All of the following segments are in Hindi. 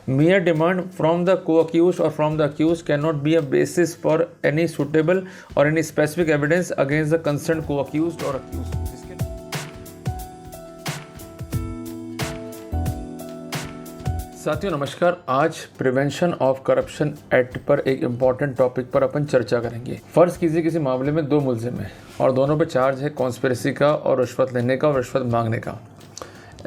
Mere demand from the co-accused or from the accused cannot be a basis for any suitable or any specific evidence against the concerned co-accused or accused. साथियों नमस्कार। आज प्रिवेंशन ऑफ करप्शन एक्ट पर एक इम्पॉर्टेंट टॉपिक पर अपन चर्चा करेंगे। फर्ज कीजिए किसी मामले में दो मुलजिम हैं और दोनों पे चार्ज है कॉन्स्पिरेसी का और रिश्वत लेने का और रिश्वत मांगने का।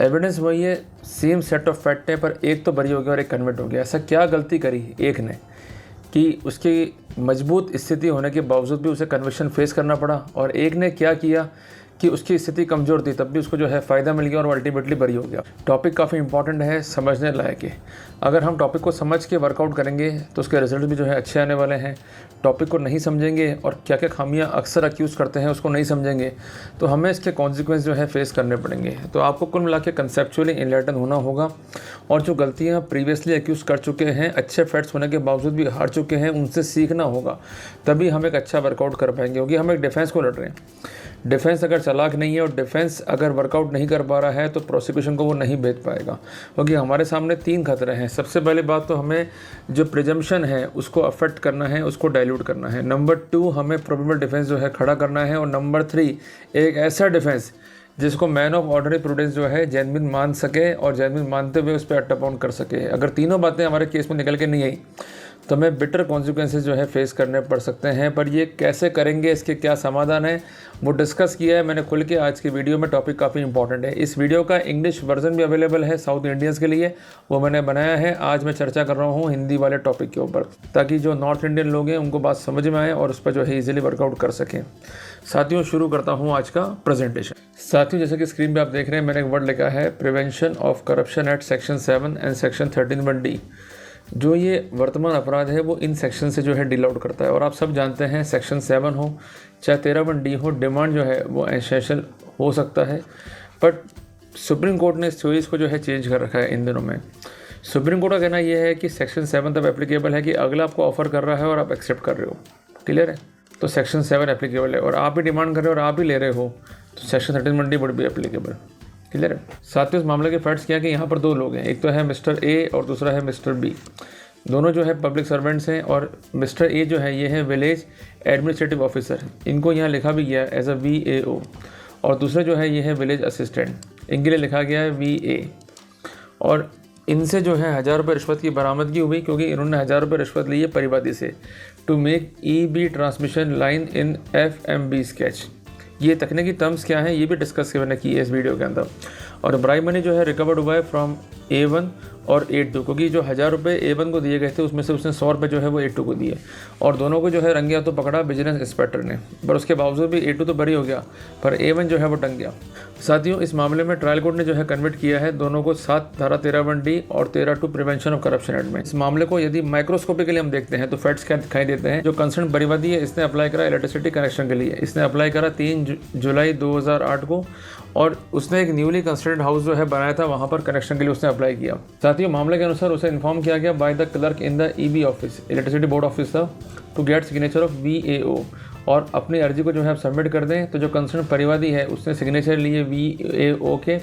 एविडेंस वही है, सेम सेट ऑफ फैक्ट है, पर एक तो बरी हो गया और एक कन्विक्ट हो गया। ऐसा क्या गलती करी एक ने कि उसकी मजबूत स्थिति होने के बावजूद भी उसे कन्विक्शन फेस करना पड़ा, और एक ने क्या किया कि उसकी स्थिति कमज़ोर थी तब भी उसको जो है फ़ायदा मिल गया और अल्टीमेटली बरी हो गया। टॉपिक काफ़ी इंपॉर्टेंट है, समझने लायक है। अगर हम टॉपिक को समझ के वर्कआउट करेंगे तो उसके रिजल्ट भी जो है अच्छे आने वाले हैं। टॉपिक को नहीं समझेंगे और क्या क्या खामियां अक्सर अक्यूज़ करते हैं उसको नहीं समझेंगे तो हमें इसके कॉन्सिक्वेंस जो है फेस करने पड़ेंगे। तो आपको कुल मिला के कंसेप्चुअली इनलाइटन होना होगा, और जो गलतियाँ प्रीवियसली अक्यूज़ कर चुके हैं, अच्छे फैक्ट्स होने के बावजूद भी हार चुके हैं, उनसे सीखना होगा, तभी हम एक अच्छा वर्कआउट कर पाएंगे। क्योंकि हम एक डिफेंस को लड़ रहे हैं। डिफेंस अगर चालाक नहीं है और डिफेंस अगर वर्कआउट नहीं कर पा रहा है तो प्रोसिक्यूशन को वो नहीं बेच पाएगा। क्योंकि हमारे सामने तीन खतरे हैं। सबसे पहली बात तो हमें जो प्रिजम्पशन है उसको अफेक्ट करना है, उसको डाइल्यूट करना है। नंबर 2 हमें प्रोबेबल डिफेंस जो है खड़ा करना है। और नंबर 3 एक ऐसा डिफेंस जिसको मैन ऑफ ऑर्डनरी प्रूडेंस जो है जेन्युइन मान सके और जेन्युइन मानते हुए उस पर अटैक ऑन कर सके। अगर तीनों बातें हमारे केस में निकल के नहीं आई तो हमें बिटर कॉन्सिक्वेंसेस जो है फेस करने पड़ सकते हैं। पर ये कैसे करेंगे, इसके क्या समाधान है, वो डिस्कस किया है मैंने खुल के आज की वीडियो में। टॉपिक काफ़ी इंपॉर्टेंट है। इस वीडियो का इंग्लिश वर्जन भी अवेलेबल है साउथ इंडियंस के लिए, वो मैंने बनाया है। आज मैं चर्चा कर रहा हूँ हिंदी वाले टॉपिक के ऊपर, ताकि जो नॉर्थ इंडियन लोग हैं उनको बात समझ में आए और उस पर जो है ईजिली वर्कआउट कर सकें। साथियों शुरू करता हूँ आज का प्रेजेंटेशन। साथियों जैसे कि स्क्रीन पे आप देख रहे हैं, मैंने एक वर्ड लिखा है prevention of corruption at section 7 and section 13(1)(d। जो ये वर्तमान अपराध है वो इन सेक्शन से जो है डील आउट करता है। और आप सब जानते हैं सेक्शन 7 हो चाहे 13(1)(d हो, डिमांड जो है वो एसेंशियल हो सकता है। बट सुप्रीम कोर्ट ने इस चॉइस को जो है चेंज कर रखा है इन दिनों में। सुप्रीम कोर्ट का कहना ये है कि सेक्शन 7 तब एप्लीकेबल है कि अगला आपको ऑफर कर रहा है और आप एक्सेप्ट कर रहे हो। क्लियर है? तो सेक्शन 7 एप्लीकेबल है, और आप ही डिमांड कर रहे हो और आप ही ले रहे हो तो section 13(1)(d would be applicable. Clear है? साथियों इस मामले के फैक्ट्स क्या कि यहाँ पर दो लोग हैं, एक तो है मिस्टर ए और दूसरा है मिस्टर बी। दोनों जो है पब्लिक सर्वेंट्स हैं, और मिस्टर ए जो है ये है विलेज एडमिनिस्ट्रेटिव ऑफिसर, इनको यहाँ लिखा भी गया है एज अ VAO। और दूसरा जो है ये है विलेज असिस्टेंट, इनके लिए लिखा गया है VA। और इनसे जो है 1000 रुपये रिश्वत की बरामदगी हुई, क्योंकि इन्होंने 1000 रुपये रिश्वत ली है परिवादी से to make EB transmission line in FMB sketch. ये तकनीकी टर्म्स क्या हैं ये भी डिस्कस मैंने की है इस वीडियो के अंदर। और ब्राइब मनी जो है रिकवर्ड हुआ है फ्रॉम A1 और A2, क्योंकि जो 1000 रुपये A1 को दिए गए थे उसमें से उसने 100 रुपये जो है वो A2 को दिए, और दोनों को जो है रंगे हाथों पकड़ा विजिलेंस इंस्पेक्टर ने। पर उसके बावजूद भी A2 तो बरी हो गया, पर A1 जो है वो टंग गया। साथियों इस मामले में ट्रायल कोर्ट ने जो है कन्विक्ट किया है दोनों को 7 धारा 13(1)(d और 13(2) प्रिवेंशन ऑफ करप्शन एक्ट में। इस मामले को यदि माइक्रोस्कोपिकली हम देखते हैं तो फैक्ट्स क्या दिखाई देते हैं। जो कंसर्न परिवादी है इसने अप्लाई करा इलेक्ट्रिसिटी कनेक्शन के लिए, इसने अप्लाई करा 3 जुलाई 2008 को, और उसने एक न्यूली कंस्ट्रक्टेड हाउस जो है बनाया था वहाँ पर कनेक्शन के लिए उसने अप्लाई किया। साथियों मामले के अनुसार उसे इन्फॉर्म किया गया by the clerk in the EB office, electricity board office था, to get signature of VAO, और अपनी अर्जी को जो है आप सबमिट कर दें। तो जो कंसर्न परिवादी है उसने सिग्नेचर लिए VAO के,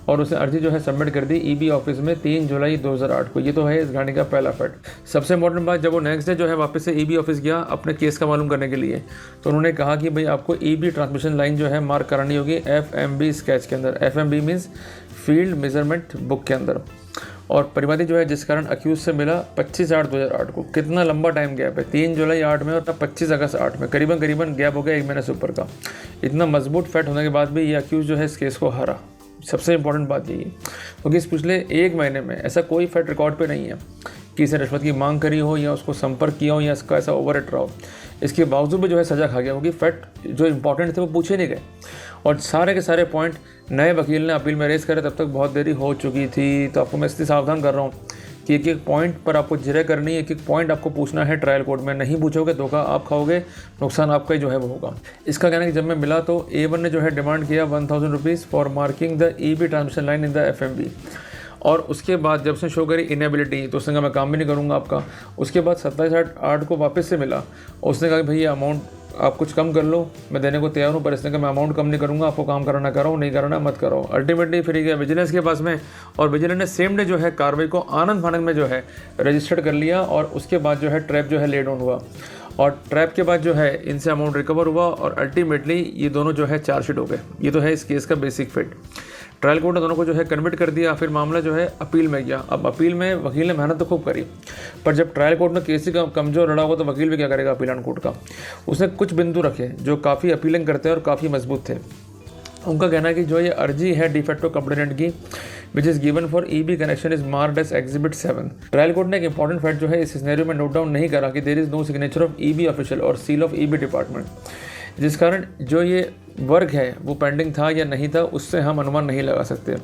और उसने अर्जी जो है सबमिट कर दी EB ऑफिस में 3 जुलाई 2008 को। ये तो है इस गाड़ी का पहला फैक्ट। सबसे इंपॉर्टेंट बात, जब वो नेक्स्ट डे जो है वापस से EB ऑफिस गया अपने केस का मालूम करने के लिए, तो उन्होंने कहा कि भाई आपको EB ट्रांसमिशन लाइन जो है मार्क करानी होगी FMB स्केच के अंदर। FMB means field measurement book के अंदर। और परिवादी जो है जिस कारण अक्यूज से मिला 25/8/2008 को। कितना लंबा टाइम गैप है, 3 जुलाई 8 में और 25 अगस्त 8 में, करीबन गैप हो गया 1 महीने से ऊपर का। इतना मजबूत फैक्ट होने के बाद भी ये अक्यूज जो है इस केस को हारा। सबसे इंपॉर्टेंट बात यही है, क्योंकि इस पिछले 1 महीने में ऐसा कोई फैक्ट रिकॉर्ड पे नहीं है कि इसने रिश्वत की मांग करी हो या उसको संपर्क किया हो या इसका ऐसा ओवर रेट रहा हो। इसके बावजूद भी जो है सजा खा गया, क्योंकि फैक्ट जो इंपॉर्टेंट थे वो पूछे नहीं गए, और सारे के सारे पॉइंट नए वकील ने अपील में रेस करे तब तक बहुत देरी हो चुकी थी। तो आपको मैं इसलिए सावधान कर रहा हूँ कि एक एक पॉइंट पर आपको जिरह करनी है, एक एक पॉइंट आपको पूछना है ट्रायल कोर्ट में। नहीं पूछोगे धोखा आप खाओगे, नुकसान आपका ही जो है वो होगा। इसका कहना है कि जब मैं मिला तो A1 ने जो है डिमांड किया 1000 rupees for marking the EB transmission line in the FMB, और उसके बाद जब उसने शो करी इनेबिलिटी तो उसने कहा मैं काम भी नहीं करूँगा आपका। उसके बाद 27/8 को वापस से मिला और उसने कहा कि भैया अमाउंट आप कुछ कम कर लो, मैं देने को तैयार हूँ, पर इसने कहा मैं अमाउंट कम नहीं करूँगा, आपको काम कराना कराओ, नहीं कराना मत करो। अल्टीमेटली फिर गया विजिलेंस के पास में और विजिलेंस ने सेम डे जो है कार्रवाई को आनंद फानंद में जो है रजिस्टर्ड कर लिया और उसके बाद जो है ट्रैप जो है ले डाउन हुआ और ट्रैप के बाद जो है इनसे अमाउंट रिकवर हुआ और अल्टीमेटली ये दोनों जो है चार्जशीट हो गए। ये तो है इस केस का बेसिक फिट। ट्रायल कोर्ट ने दोनों को जो है कन्विट कर दिया, फिर मामला जो है अपील में गया। अब अपील में वकील ने मेहनत तो खूब करी, पर जब ट्रायल कोर्ट ने केस ही कमजोर लड़ा होगा तो वकील भी क्या करेगा अपील कोर्ट का। उसने कुछ बिंदु रखे जो काफ़ी अपीलिंग करते हैं और काफ़ी मजबूत थे। उनका कहना है कि जो ये अर्जी है डिफेक्टो कंप्लेनेंट की which is given for EB connection is marked as exhibit 7। Trial court ने एक इंपॉर्टेंट फैक्ट जो है इस सिनेरियो में नोट डाउन नहीं करा कि there is no signature of EB official और सील ऑफ ईबी डिपार्टमेंट, जिस कारण जो ये वर्क है वो पेंडिंग था या नहीं था उससे हम अनुमान नहीं लगा सकते।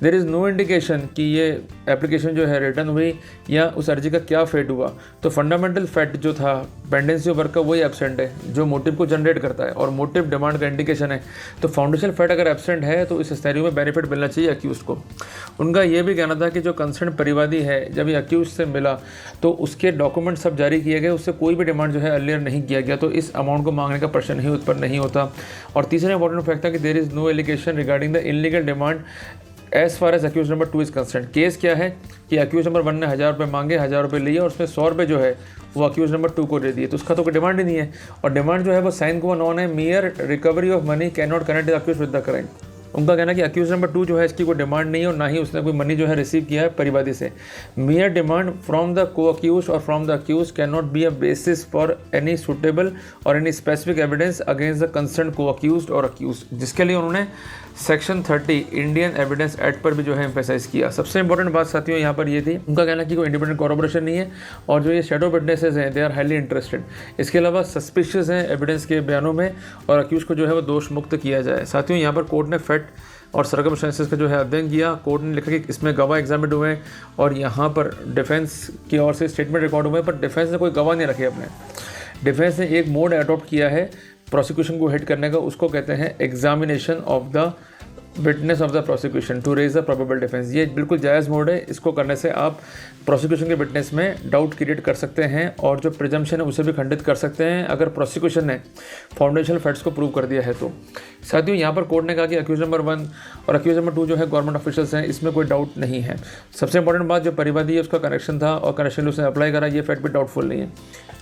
देयर इज़ नो इंडिकेशन कि ये एप्लीकेशन जो है रिटर्न हुई या उस अर्जी का क्या फेट हुआ। तो फंडामेंटल फैक्ट जो था पेंडेंसी ऑफ वर्क का वही एब्सेंट है जो मोटिव को जनरेट करता है और मोटिव डिमांड का इंडिकेशन है। तो फाउंडेशन फैक्ट अगर एब्सेंट है तो इस सिनेरियो में बेनिफिट मिलना चाहिए अक्यूज को। उनका ये भी कहना था कि जो कंसर्न परिवादी है जब ये अक्यूज से मिला तो उसके डॉक्यूमेंट सब जारी किए गए, उससे कोई भी डिमांड जो है अर्लियर नहीं किया गया, तो इस अमाउंट को मांगने का प्रश्न ही उत्पन्न नहीं होता। और तीसरा इंपॉर्टेंट फैक्ट था कि there is no allegation regarding the illegal demand as far as accused number 2 is concern. Case क्या है कि अक्यूज नंबर 1 ने 1000 रुपये मांगे, 1000 रुपये लिए और उसमें 100 रुपये जो है वो अक्यूज नंबर 2 को दे दिए, तो उसका तो कोई डिमांड ही नहीं है। और डिमांड जो है वो साइन को नॉन है, mere recovery of money can not connect the accused with the crime. उनका कहना है कि अक्यूज नंबर 2 जो है इसकी कोई डिमांड नहीं है और ना ही उसने कोई मनी जो है रिसीव किया है परिवादी से। Mere demand from the co accused और from the accused can not be a basis for any suitable और any specific evidence against the concern co accused और अक्यूज, जिसके लिए उन्होंने सेक्शन 30 इंडियन एविडेंस एक्ट पर भी जो है एम्फेसाइज किया। सबसे इंपॉर्टेंट बात साथियों यहाँ पर ये थी, उनका कहना कि कोई इंडिपेंडेंट कॉर्पोरेशन नहीं है और जो ये शेडो विटनेसेस हैं दे आर हाईली इंटरेस्टेड। इसके अलावा सस्पिशियस हैं एविडेंस के बयानों में और अक्यूज को जो है वो दोष मुक्त किया जाए। साथियों यहाँ पर कोर्ट ने फैक्ट और सर्कमस्टेंसेस का जो है अध्ययन किया। कोर्ट ने लिखा कि इसमें गवाह एग्जामिनेड हुए और यहाँ पर डिफेंस की ओर से स्टेटमेंट रिकॉर्ड हुए, पर डिफेंस ने कोई गवाह नहीं रखे अपने। डिफेंस ने एक मोड अडॉप्ट किया है प्रोसिक्यूशन को हिट करने का, उसको कहते हैं examination of the witness of the prosecution to raise the probable defence. ये बिल्कुल जायज़ मोड है, इसको करने से आप प्रोसिक्यूशन के विटनेस में डाउट क्रिएट कर सकते हैं और जो प्रिजम्पशन है उसे भी खंडित कर सकते हैं अगर प्रोसिक्यूशन ने फाउंडेशनल फैक्ट्स को प्रूव कर दिया है तो। साथियों यहाँ पर कोर्ट ने कहा कि अक्यूज नंबर 1 और अक्यूज नंबर 2 जो है गवर्नमेंट ऑफिशियल्स हैं, इसमें कोई डाउट नहीं है। सबसे इंपॉर्टेंट बात जो परिवादी है उसका कनेक्शन था और कनेक्शन उसने अप्लाई करा, ये फैक्ट भी डाउटफुल नहीं है।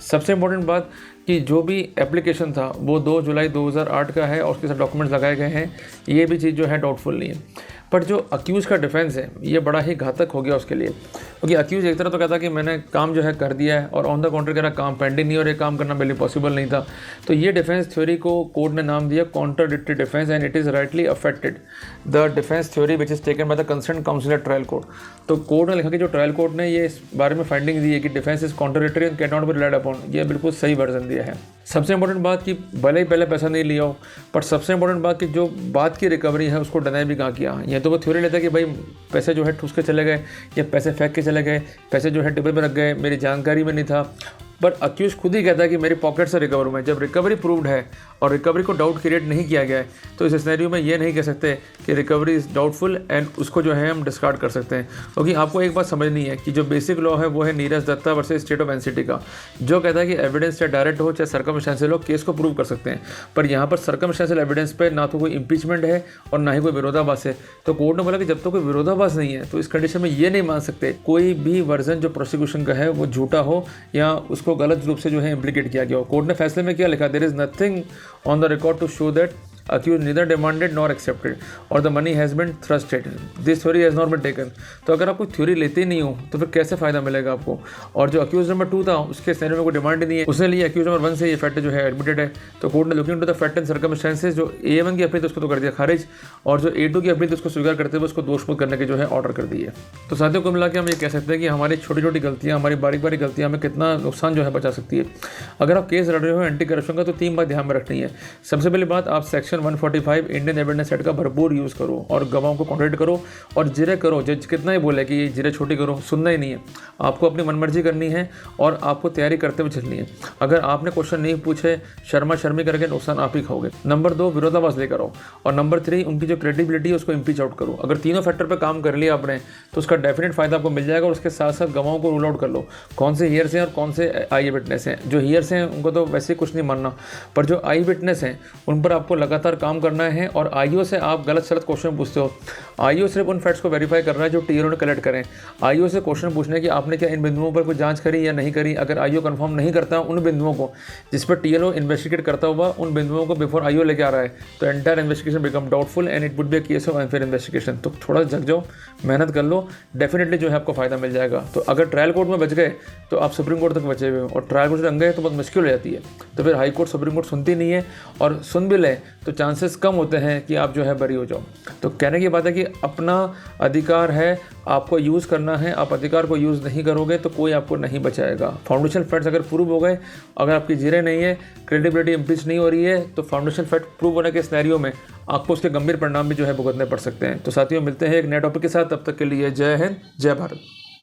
सबसे इंपॉर्टेंट बात कि जो भी एप्लीकेशन था वो 2 जुलाई 2008 का है और उसके साथ डॉक्यूमेंट्स लगाए गए हैं, ये भी चीज़ जो है डाउटफुल नहीं है। पर जो अक्यूज़ का डिफेंस है ये बड़ा ही घातक हो गया उसके लिए, क्योंकि अक्यूज़ एक तरह तो कहता कि मैंने काम जो है कर दिया है और ऑन द काउंटर कह रहा काम पेंडिंग नहीं और ये काम करना बिल्कुल पॉसिबल नहीं था। तो ये डिफेंस थ्योरी को कोर्ट ने नाम दिया contradictory defence and it is rightly affected the defence theory which is taken by the concern counsel at trial court. तो कोर्ट ने लिखा कि जो ट्रायल कोर्ट ने ये इस बारे में फाइंडिंग दी है कि defence is contradictory and can not B relied upon, ये बिल्कुल सही वर्जन दिया है। सबसे इंपॉर्टेंट बात कि भले ही पहले पैसा नहीं लिया हो, पर सबसे इंपॉर्टेंट बात कि जो बात की रिकवरी है उसको डिनाई भी कहाँ किया। ये तो वो थ्योरी लेता है कि भाई पैसे जो है ठूस के चले गए या पैसे फेंक के चले गए, पैसे जो है टेबल पर रख गए, मेरी जानकारी में नहीं था, पर अक्यूज खुद ही कहता है कि मेरी पॉकेट से रिकवर हुआ है। जब रिकवरी प्रूव्ड है और रिकवरी को डाउट क्रिएट नहीं किया गया है तो इस सिनेरियो में ये नहीं कह सकते कि रिकवरी इज़ डाउटफुल एंड उसको जो है हम डिस्कार्ड कर सकते हैं। क्योंकि आपको एक बात समझनी है कि जो बेसिक लॉ है वो है Neeraj Dutta versus state of NCT का, जो कहता है कि एविडेंस चाहे डायरेक्ट हो चाहे सर्कमस्टेंशियल हो, केस को प्रूव कर सकते हैं। पर यहाँ पर सर्कमस्टेंशियल एविडेंस पे ना तो कोई इम्पीचमेंट है और ना ही कोई विरोधाभास है। तो कोर्ट ने बोला कि जब तक कोई विरोधाभास नहीं है तो इस कंडीशन में ये नहीं मान सकते कोई भी वर्जन जो प्रोसिक्यूशन का है वो झूठा हो या उसको गलत रूप से जो है इम्प्लीकेट किया गया हो। कोर्ट ने फैसले में क्या लिखा, there is nothing on the record to show that accused neither demanded nor accepted और the money has been thrusted, this theory has not been taken। तो अगर आप कोई थ्योरी लेते ही नहीं हो तो फिर कैसे फायदा मिलेगा आपको। और जो अक्यूज नंबर 2 था उसके सिनेरियो में कोई डिमांड ही नहीं है, उसने लिए अक्यूज नंबर 1 से ये फैक्ट जो है एडमिटेड है। तो कोर्ट ने looking to the fact and circumstances जो A1 की अपील उसको तो कर दिया खारिज और जो A2 की अपील उसको स्वीकार करते हुए उसको दोषमुक्त करने के जो है ऑर्डर कर दिए। तो साथियों को मिला के हम ये कह सकते हैं कि हमारी छोटी छोटी गलतियाँ, हमारी बारीक बारीक गलतियाँ हमें कितना नुकसान जो है बचा सकती है। अगर आप केस लड़ रहे हो एंटी करप्शन का तो 3 बात ध्यान में रखनी है। सबसे पहली बात, आप section section 145 Indian evidence act का भरपूर यूज़ करो और गवाहों को कॉन्ट्रैक्ट करो और जिरे करो। जज कितना ही बोले कि ये जिरे छोटी करो, सुनना ही नहीं है। आपको अपनी मनमर्जी करनी है और आपको तैयारी करते हुए चलनी है। अगर आपने क्वेश्चन नहीं पूछे, शर्मा शर्मी करके नुकसान आप ही खाओगे। नंबर 2, विरोधाभास लेकर आओ। और नंबर 3, उनकी जो क्रेडिबिलिटी है उसको इम्पीच आउट करो। अगर तीनों फैक्टर पर काम कर लिया आपने तो उसका डेफिनेट फायदा आपको मिल जाएगा। और उसके साथ साथ गवाहों को रूल आउट कर लो, कौन से हियर्स हैं और कौन से आई विटनेस हैं। जो हियर्स हैं उनको तो वैसे कुछ नहीं मानना, पर जो आई विटनेस हैं उन पर आपको लगातार काम करना है। और आईओ से आप गलत सलत क्वेश्चन पूछते हो। आईओ सिर्फ उन फैक्ट्स को वेरीफाई कर रहा है जो टीएलओ ने कलेक्ट करें। आईओ से क्वेश्चन पूछने कि आपने क्या इन बिंदुओं पर कोई जांच करी या नहीं करी। अगर आईओ कंफर्म नहीं करता उन बिंदुओं को जिस पर टीएलओ इन्वेस्टिगेट करता हुआ उन बिंदुओं को बिफोर आईओ लेके आ रहा है, तो entire investigation become doubtful and it would be a case of unfair investigation. तो थोड़ा जग जाओ, मेहनत कर लो, डेफिनेटली जो है आपको फायदा मिल जाएगा। तो अगर ट्रायल कोर्ट में बच गए तो आप सुप्रीम कोर्ट तक बचे हुए हो, और ट्रायल कोर्ट से रंग गए तो बहुत मुश्किल हो जाती है। तो फिर हाई कोर्ट, सुप्रीम कोर्ट सुनती नहीं है, और सुन भी ले तो चांसेस कम होते हैं कि आप जो है बरी हो जाओ। तो कहने की बात है कि अपना अधिकार है, आपको यूज़ करना है। आप अधिकार को यूज़ नहीं करोगे तो कोई आपको नहीं बचाएगा। फाउंडेशन फैक्ट्स अगर प्रूव हो गए, अगर आपकी जीरे नहीं है, क्रेडिबिलिटी इम्पीच नहीं हो रही है, तो फाउंडेशन फैक्ट प्रूव होने के सिनेरियो में आपको उसके गंभीर परिणाम भी जो है भुगतने पड़ सकते हैं। तो साथियों, मिलते हैं एक नए टॉपिक के साथ। तब तक के लिए जय हिंद, जय भारत।